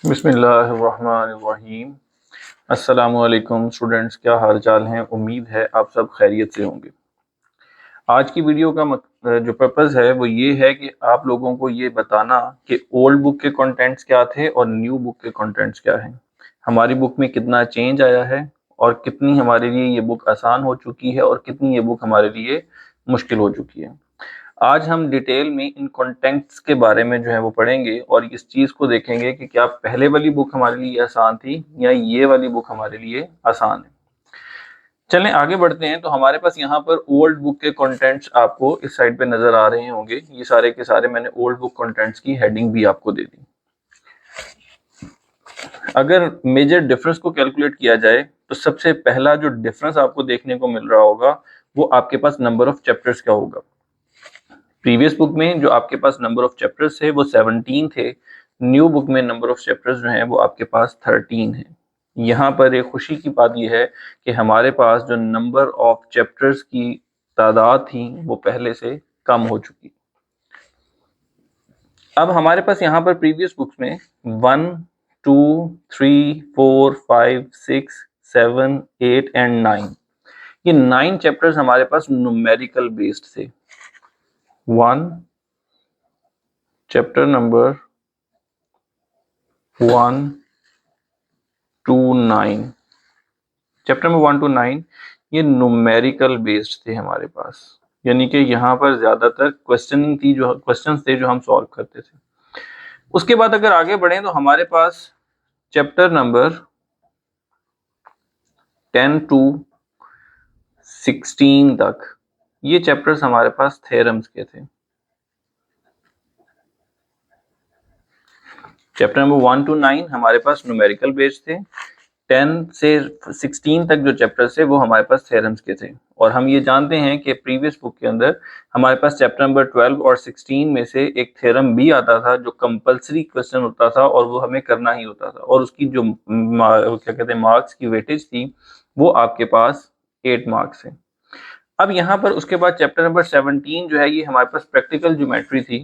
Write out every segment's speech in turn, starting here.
बिस्मिल्लाहिर्रहमानिर्रहीम। अस्सलामुअलैकुम स्टूडेंट्स, क्या हाल चाल हैं। उम्मीद है आप सब खैरियत से होंगे। आज की वीडियो का जो पर्पज़ है वो ये है कि आप लोगों को ये बताना कि ओल्ड बुक के कंटेंट्स क्या थे और न्यू बुक के कंटेंट्स क्या हैं, हमारी बुक में कितना चेंज आया है और कितनी हमारे लिए ये बुक आसान हो चुकी है और कितनी ये बुक हमारे लिए मुश्किल हो चुकी है। आज हम डिटेल में इन कंटेंट्स के बारे में जो है वो पढ़ेंगे और इस चीज़ को देखेंगे कि क्या पहले वाली बुक हमारे लिए आसान थी या ये वाली बुक हमारे लिए आसान है। चलें आगे बढ़ते हैं। तो हमारे पास यहाँ पर ओल्ड बुक के कंटेंट्स आपको इस साइड पे नजर आ रहे होंगे। ये सारे के सारे मैंने ओल्ड बुक कंटेंट्स की हेडिंग भी आपको दे दी। अगर मेजर डिफरेंस को कैलकुलेट किया जाए तो सबसे पहला जो डिफरेंस आपको देखने को मिल रहा होगा वो आपके पास नंबर ऑफ चैप्टर्स का होगा। प्रीवियस बुक में जो आपके पास नंबर ऑफ चैप्टर्स थे वो 17 थे। न्यू बुक में नंबर ऑफ चैप्टर्स जो हैं वो आपके पास 13 है। यहाँ पर एक खुशी की बात यह है कि हमारे पास जो नंबर ऑफ चैप्टर्स की तादाद थी वो पहले से कम हो चुकी। अब हमारे पास यहाँ पर प्रीवियस बुक्स में 1, 2, 3, 4, 5, 6, 7, 8 एंड 9, ये 9 चैप्टर्स हमारे पास न्यूमेरिकल बेस्ड थे। 1 chapter number 1 to 9, chapter number 1 to 9 ये न्यूमेरिकल बेस्ड थे हमारे पास, यानी कि यहाँ पर ज्यादातर क्वेश्चनिंग थी, जो क्वेश्चंस थे जो हम सॉल्व करते थे। उसके बाद अगर आगे बढ़े तो हमारे पास चैप्टर नंबर 10 to 16 तक ये चैप्टर्स हमारे पास थ्योरम्स के थे। चैप्टर नंबर 1 to 9 हमारे पास न्यूमेरिकल बेस्ड थे। 10 से 16 तक जो चैप्टर्स थे वो हमारे पास थ्योरम्स के थे। और हम ये जानते हैं कि प्रीवियस बुक के अंदर हमारे पास चैप्टर नंबर 12 और 16 में से एक थ्योरम भी आता था जो कंपलसरी क्वेश्चन होता था और वो हमें करना ही होता था, और उसकी जो क्या कहते हैं मार्क्स की वेटेज थी वो आपके पास 8 मार्क्स है। अब यहाँ पर उसके बाद चैप्टर नंबर 17 जो है ये हमारे पास प्रैक्टिकल ज्योमेट्री थी,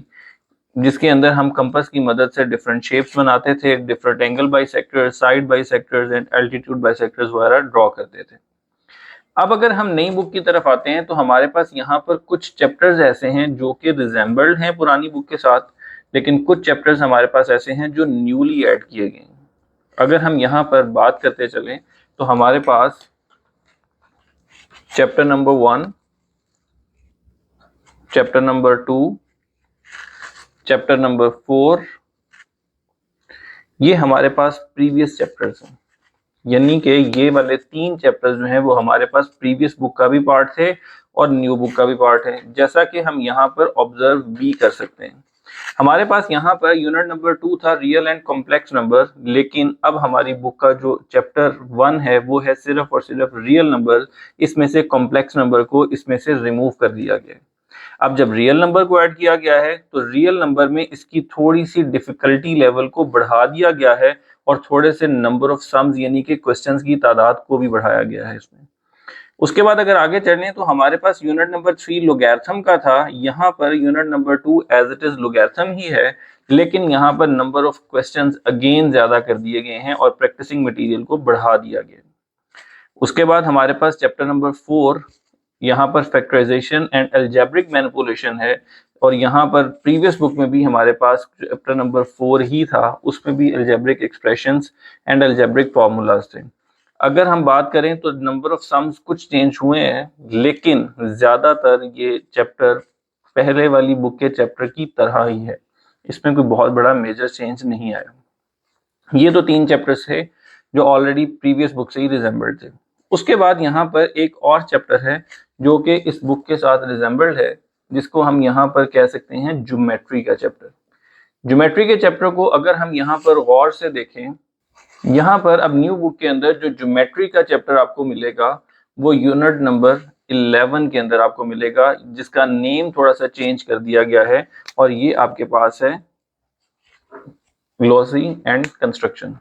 जिसके अंदर हम कंपास की मदद से डिफरेंट शेप्स बनाते थे, different angle bisectors, side bisectors and altitude bisectors वगैरह ड्रॉ करते थे। अब अगर हम नई बुक की तरफ आते हैं तो हमारे पास यहाँ पर कुछ चैप्टर्स ऐसे हैं जो कि रिजेंबल्ड हैं पुरानी बुक के साथ, लेकिन कुछ चैप्टर्स हमारे पास ऐसे हैं जो न्यूली ऐड किए गए हैं। अगर हम यहाँ पर बात करते चलें तो हमारे पास chapter number 1, chapter number 2, chapter number 4, ये हमारे पास प्रीवियस चैप्टर्स हैं, यानी कि ये वाले 3 चैप्टर्स जो हैं वो हमारे पास प्रीवियस बुक का भी पार्ट थे और न्यू बुक का भी पार्ट है, जैसा कि हम यहाँ पर ऑब्जर्व भी कर सकते हैं। हमारे पास यहाँ पर यूनिट नंबर 2 था रियल एंड कॉम्प्लेक्स नंबर, लेकिन अब हमारी बुक का जो चैप्टर 1 है वो है सिर्फ और सिर्फ रियल नंबर। इसमें से कॉम्प्लेक्स नंबर को इसमें से रिमूव कर दिया गया। अब जब रियल नंबर को ऐड किया गया है तो रियल नंबर में इसकी थोड़ी सी डिफिकल्टी लेवल को बढ़ा दिया गया है और थोड़े से नंबर ऑफ सम्स यानी कि क्वेश्चंस की तादाद को भी बढ़ाया गया है इसमें। उसके बाद अगर आगे चलें तो हमारे पास यूनिट नंबर 3 लोगैरिथम का था। यहाँ पर unit number 2 as it is logarithm ही है, लेकिन यहाँ पर नंबर ऑफ क्वेश्चंस अगेन ज्यादा कर दिए गए हैं और प्रैक्टिसिंग मटेरियल को बढ़ा दिया गया। उसके बाद हमारे पास चैप्टर नंबर 4, यहाँ पर फैक्टराइजेशन एंड अलजेब्रिक मैनिपुलेशन है, और यहाँ पर प्रीवियस बुक में भी हमारे पास चैप्टर नंबर 4 ही था, उसमें भी algebraic expressions and algebraic formulas थे। अगर हम बात करें तो नंबर ऑफ सम्स कुछ चेंज हुए हैं, लेकिन ज्यादातर ये चैप्टर पहले वाली बुक के चैप्टर की तरह ही है, इसमें कोई बहुत बड़ा मेजर चेंज नहीं आया। ये तो 3 चैप्टर्स थे जो ऑलरेडी प्रीवियस बुक से ही रिजेंबल्ड थे। उसके बाद यहाँ पर एक और चैप्टर है जो कि इस बुक के साथ रिजेंबल्ड है, जिसको हम यहाँ पर कह सकते हैं ज्योमेट्री का चैप्टर। ज्योमेट्री के चैप्टर को अगर हम यहाँ पर गौर से देखें, यहाँ पर अब न्यू बुक के अंदर जो ज्योमेट्री का चैप्टर आपको मिलेगा वो यूनिट नंबर 11 के अंदर आपको मिलेगा, जिसका नेम थोड़ा सा चेंज कर दिया गया है और ये आपके पास है ग्लोसी एंड कंस्ट्रक्शन।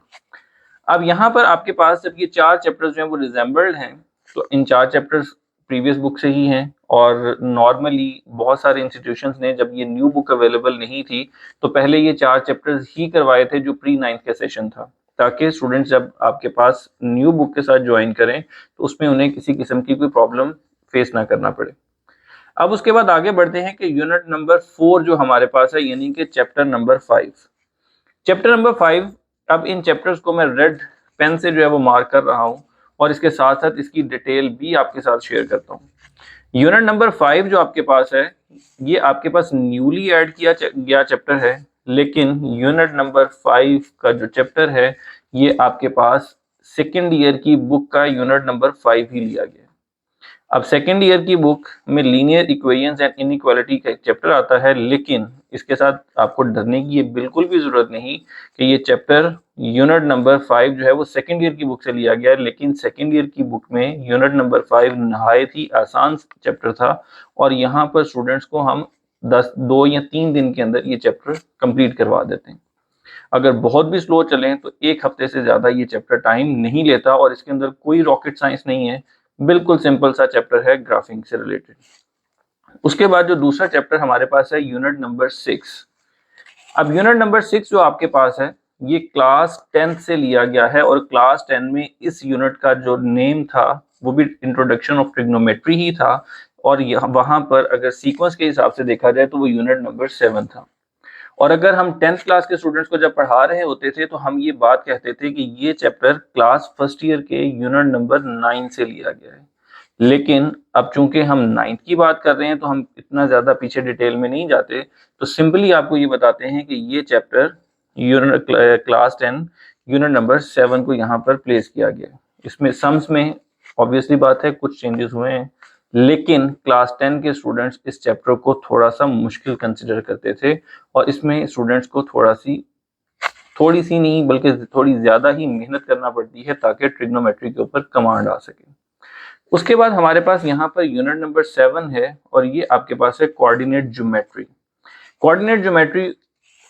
अब यहाँ पर आपके पास जब ये 4 चैप्टर्स जो हैं वो रिजेंबल्ड हैं तो इन 4 चैप्टर्स प्रीवियस बुक से ही हैं, और नॉर्मली बहुत सारे इंस्टीट्यूशंस ने जब ये न्यू बुक अवेलेबल नहीं थी तो पहले ये 4 चैप्टर्स ही करवाए थे जो प्री 9th का सेशन था, ताकि स्टूडेंट्स जब आपके पास न्यू बुक के साथ ज्वाइन करें तो उसमें उन्हें किसी किस्म की कोई प्रॉब्लम फेस ना करना पड़े। अब उसके बाद आगे बढ़ते हैं कि यूनिट नंबर 4 जो हमारे पास है, यानी कि चैप्टर नंबर 5। चैप्टर नंबर 5, अब इन चैप्टर्स को मैं रेड पेन से जो है वो मार्क कर रहा हूँ और इसके साथ साथ इसकी डिटेल भी आपके साथ शेयर करता हूँ। यूनिट नंबर 5 जो आपके पास है, ये आपके पास न्यूली ऐड किया गया चैप्टर है, लेकिन यूनिट नंबर 5 का जो चैप्टर है ये आपके पास सेकेंड ईयर की बुक का यूनिट नंबर 5 ही लिया गया है। अब सेकेंड ईयर की बुक में लीनियर इक्वेशंस एंड इनइक्वालिटी का एक चैप्टर आता है, लेकिन इसके साथ आपको डरने की ये बिल्कुल भी जरूरत नहीं कि ये चैप्टर यूनिट नंबर 5 जो है वो सेकेंड ईयर की बुक से लिया गया है, लेकिन सेकेंड ईयर की बुक में यूनिट नंबर 5 नहायत ही आसान चैप्टर था और यहाँ पर स्टूडेंट्स को हम 2 या 3 दिन के अंदर ये चैप्टर कंप्लीट करवा देते हैं। अगर बहुत भी स्लो चलें तो 1 हफ्ते से ज़्यादा ये चैप्टर टाइम नहीं लेता और इसके अंदर कोई रॉकेट साइंस नहीं है, बिल्कुल सिंपल सा चैप्टर है ग्राफिंग से रिलेटेड। उसके बाद जो दूसरा चैप्टर हमारे पास है यूनिट नंबर 6। अब यूनिट नंबर 6 जो आपके पास है ये क्लास 10th से लिया गया है और क्लास 10 में इस यूनिट का जो नेम था वो भी इंट्रोडक्शन ऑफ ट्रिग्नोमेट्री ही था, और वहां पर अगर सीक्वेंस के हिसाब से देखा जाए तो वो यूनिट नंबर 7 था। और अगर हम 10th क्लास के स्टूडेंट्स को जब पढ़ा रहे होते थे तो हम ये बात कहते थे कि ये चैप्टर क्लास फर्स्ट ईयर के यूनिट नंबर 9 से लिया गया है, लेकिन अब चूंकि हम 9th की बात कर रहे हैं तो हम इतना ज़्यादा पीछे डिटेल में नहीं जाते, तो सिंपली आपको ये बताते हैं कि ये chapter unit class 10 unit number 7 को यहाँ पर प्लेस किया गया है। इसमें सम्स में ऑब्वियसली बात है कुछ चेंजेस हुए हैं, लेकिन क्लास 10 के स्टूडेंट्स इस चैप्टर को थोड़ा सा मुश्किल कंसिडर करते थे और इसमें स्टूडेंट्स को थोड़ी सी नहीं बल्कि थोड़ी ज़्यादा ही मेहनत करना पड़ती है ताकि ट्रिग्नोमेट्री के ऊपर कमांड आ सके। उसके बाद हमारे पास यहाँ पर यूनिट नंबर 7 है और ये आपके पास है coordinate geometry. Coordinate geometry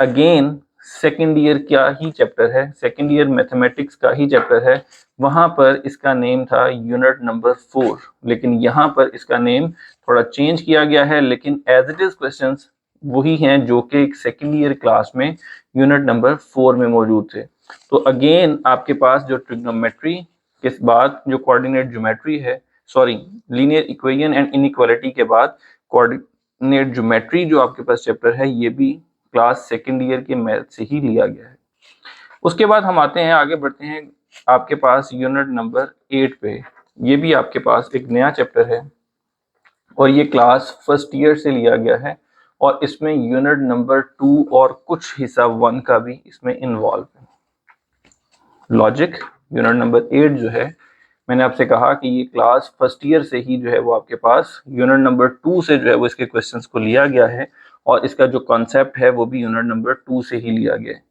again second year का ही चैप्टर है, सेकेंड ईयर मैथमेटिक्स का ही चैप्टर है। वहां पर इसका नेम था यूनिट नंबर 4, लेकिन यहाँ पर इसका नेम थोड़ा चेंज किया गया है, लेकिन एज इट इज क्वेश्चंस वही हैं जो कि एक सेकेंड ईयर क्लास में यूनिट नंबर 4 में मौजूद थे। तो अगेन आपके पास जो ट्रिग्नोमेट्री के बाद जो कोऑर्डिनेट ज्योमेट्री है, sorry linear equation and inequality के बाद कोऑर्डिनेट ज्योमेट्री जो आपके पास चैप्टर है ये भी क्लास सेकेंड ईयर के मैथ से ही लिया गया है। उसके बाद हम आते हैं आगे बढ़ते हैं आपके पास यूनिट नंबर 8 पे। ये भी आपके पास एक नया चैप्टर है और ये क्लास फर्स्ट ईयर से लिया गया है और इसमें यूनिट नंबर 2 और कुछ हिस्सा 1 का भी इसमें इन्वॉल्व है। लॉजिक यूनिट नंबर 8 जो है, मैंने आपसे कहा कि ये क्लास फर्स्ट ईयर से ही जो है वो आपके पास यूनिट नंबर 2 से जो है वो इसके क्वेश्चंस को लिया गया है और इसका जो कॉन्सेप्ट है वो भी यूनिट नंबर 2 से ही लिया गया है।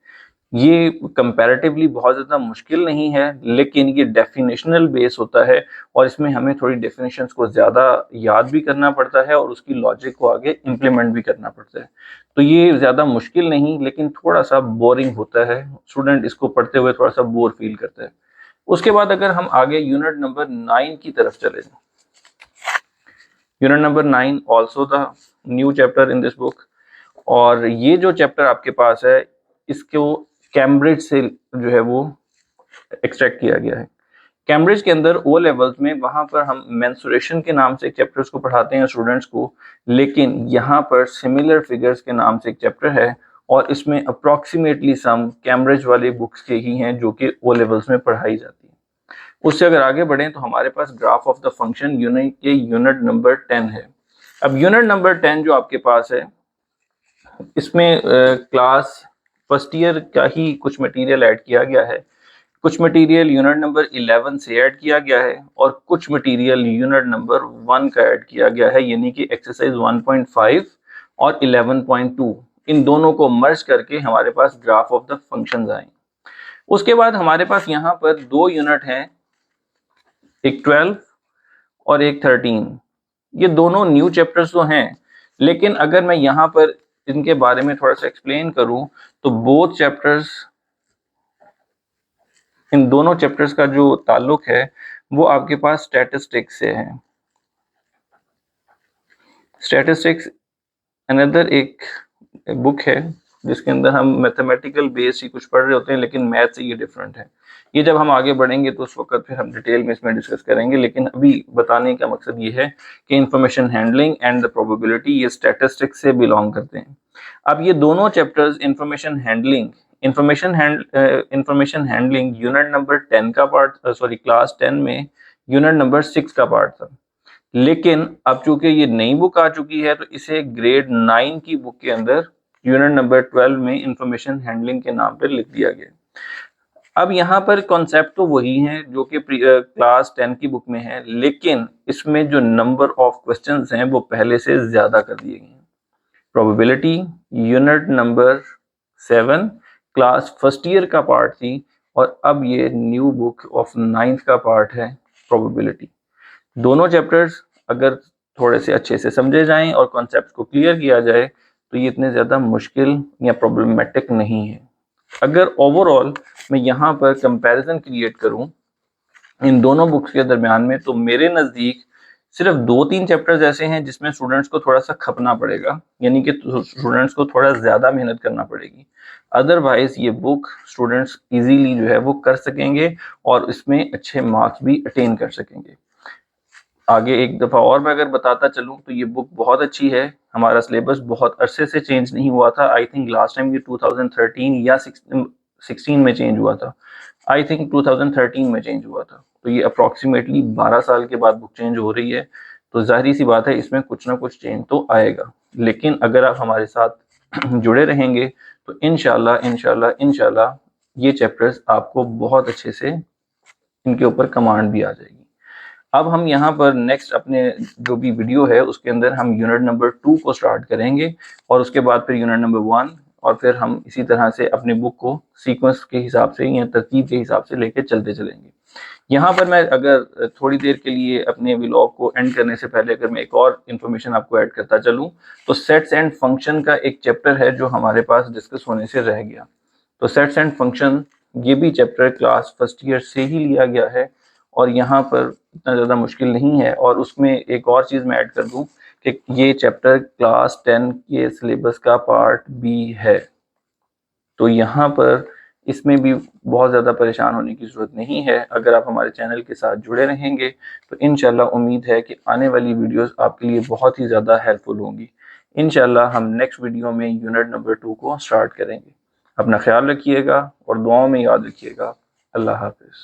ये कंपैरेटिवली बहुत ज़्यादा मुश्किल नहीं है, लेकिन ये डेफिनेशनल बेस होता है और इसमें हमें थोड़ी डेफिनेशंस को ज़्यादा याद भी करना पड़ता है और उसकी लॉजिक को आगे इम्प्लीमेंट भी करना पड़ता है। तो ये ज़्यादा मुश्किल नहीं, लेकिन थोड़ा सा बोरिंग होता है, स्टूडेंट इसको पढ़ते हुए थोड़ा सा बोर फील करता है। उसके बाद अगर हम आगे यूनिट नंबर 9 की तरफ चले जाए, unit number 9 also the new chapter in this book, और ये जो चैप्टर आपके पास है इसको कैम्ब्रिज से जो है वो एक्सट्रैक्ट किया गया है। कैम्ब्रिज के अंदर ओ लेवल्स में वहाँ पर हम मेंसुरेशन के नाम से एक चैप्टर्स को पढ़ाते हैं स्टूडेंट्स को, लेकिन यहाँ पर सिमिलर फिगर्स के नाम से एक चैप्टर है और इसमें अप्रॉक्सीमेटली सम कैम्ब्रिज वाले बुक्स के ही हैं जो कि ओ लेवल्स में पढ़ाई जाती है। उससे अगर आगे बढ़ें तो हमारे पास graph of the function unit number 10 है। अब यूनिट नंबर 10 जो आपके पास है इसमें क्लास फर्स्ट ईयर का ही कुछ मटेरियल ऐड किया गया है, कुछ मटेरियल यूनिट नंबर 11 से ऐड किया गया है और कुछ मटेरियल यूनिट नंबर 1 का ऐड किया गया है, यानी कि एक्सरसाइज 1.5 और 11.2 इन दोनों को मर्ज करके हमारे पास ग्राफ ऑफ द फंक्शंस आए। उसके बाद हमारे पास यहाँ पर 2 यूनिट हैं, एक 12 और एक 13। ये दोनों न्यू चैप्टर्स तो हैं, लेकिन अगर मैं यहाँ पर इनके बारे में थोड़ा सा एक्सप्लेन करूं तो बोथ चैप्टर्स, इन दोनों चैप्टर्स का जो ताल्लुक है वो आपके पास स्टैटिस्टिक्स से है। स्टैटिस्टिक्स अनदर एक बुक है जिसके अंदर हम मैथमेटिकल बेस ही कुछ पढ़ रहे होते हैं, लेकिन मैथ से ये डिफरेंट है। ये जब हम आगे बढ़ेंगे तो उस वक्त फिर हम डिटेल में इसमें डिस्कस करेंगे, लेकिन अभी बताने का मकसद ये है कि information handling and the probability ये स्टैटिस्टिक्स से बिलोंग करते हैं। अब ये दोनों chapters information handling unit number 10 का पार्ट, सॉरी क्लास 10 में यूनिट नंबर 6 का पार्ट था, लेकिन अब चूंकि ये नई बुक आ चुकी है तो इसे ग्रेड 9 की बुक के अंदर यूनिट नंबर 12 में इंफॉर्मेशन हैंडलिंग के नाम पर लिख दिया गया। अब यहाँ पर कॉन्सेप्ट तो वही है जो कि क्लास 10 की बुक में है, लेकिन इसमें जो नंबर ऑफ क्वेश्चंस हैं वो पहले से ज्यादा कर दिए गए हैं। Probability unit number 7 class first year का पार्ट थी, और अब ये न्यू बुक ऑफ 9th का पार्ट है प्रोबेबिलिटी। दोनों चैप्टर्स अगर थोड़े से अच्छे से समझे जाएं और कॉन्सेप्ट को क्लियर किया जाए तो ये इतने ज़्यादा मुश्किल या प्रॉब्लमेटिक नहीं है। अगर ओवरऑल मैं यहाँ पर कंपैरिजन क्रिएट करूँ इन दोनों बुक्स के दरमियान में, तो मेरे नज़दीक सिर्फ 2-3 चैप्टर्स ऐसे हैं जिसमें स्टूडेंट्स को थोड़ा सा खपना पड़ेगा, यानी कि स्टूडेंट्स को थोड़ा ज़्यादा मेहनत करना पड़ेगी। अदरवाइज ये बुक स्टूडेंट्स इजीली जो है वो कर सकेंगे और इसमें अच्छे मार्क्स भी अटेन कर सकेंगे। आगे एक दफ़ा और मैं अगर बताता चलूँ तो ये बुक बहुत अच्छी है। हमारा सिलेबस बहुत अरसे से चेंज नहीं हुआ था। आई थिंक लास्ट टाइम ये 2013 या 16 में चेंज हुआ था। आई थिंक 2013 में चेंज हुआ था। तो ये अप्रॉक्सीमेटली 12 साल के बाद बुक चेंज हो रही है, तो जाहिर सी बात है इसमें कुछ ना कुछ चेंज तो आएगा। लेकिन अगर आप हमारे साथ जुड़े रहेंगे तो इंशाल्लाह ये चैप्टर्स आपको बहुत अच्छे से इनके ऊपर कमांड भी आ जाएगी। अब हम यहाँ पर नेक्स्ट अपने जो भी वीडियो है उसके अंदर हम यूनिट नंबर 2 को स्टार्ट करेंगे, और उसके बाद फिर यूनिट नंबर 1, और फिर हम इसी तरह से अपने बुक को सीक्वेंस के हिसाब से या तरतीब के हिसाब से लेके चलते चलेंगे। यहाँ पर मैं अगर थोड़ी देर के लिए अपने व्लॉग को एंड करने से पहले अगर मैं एक और इन्फॉर्मेशन आपको ऐड करता चलूँ, तो सेट्स एंड फंक्शन का एक चैप्टर है जो हमारे पास डिस्कस होने से रह गया। तो सेट्स एंड फंक्शन ये भी चैप्टर क्लास फर्स्ट ईयर से ही लिया गया है, और यहाँ पर इतना ज़्यादा मुश्किल नहीं है। और उसमें एक और चीज़ मैं ऐड कर दूँ कि ये चैप्टर क्लास 10 के सिलेबस का पार्ट बी है। तो यहाँ पर इसमें भी बहुत ज़्यादा परेशान होने की ज़रूरत नहीं है। अगर आप हमारे चैनल के साथ जुड़े रहेंगे तो इंशाल्लाह उम्मीद है कि आने वाली वीडियोस आपके लिए बहुत ही ज़्यादा हेल्पफुल होंगी। इंशाल्लाह हम नेक्स्ट वीडियो में यूनिट नंबर 2 को स्टार्ट करेंगे। अपना ख्याल रखिएगा और दुआओं में याद रखिएगा। अल्लाह हाफिज़।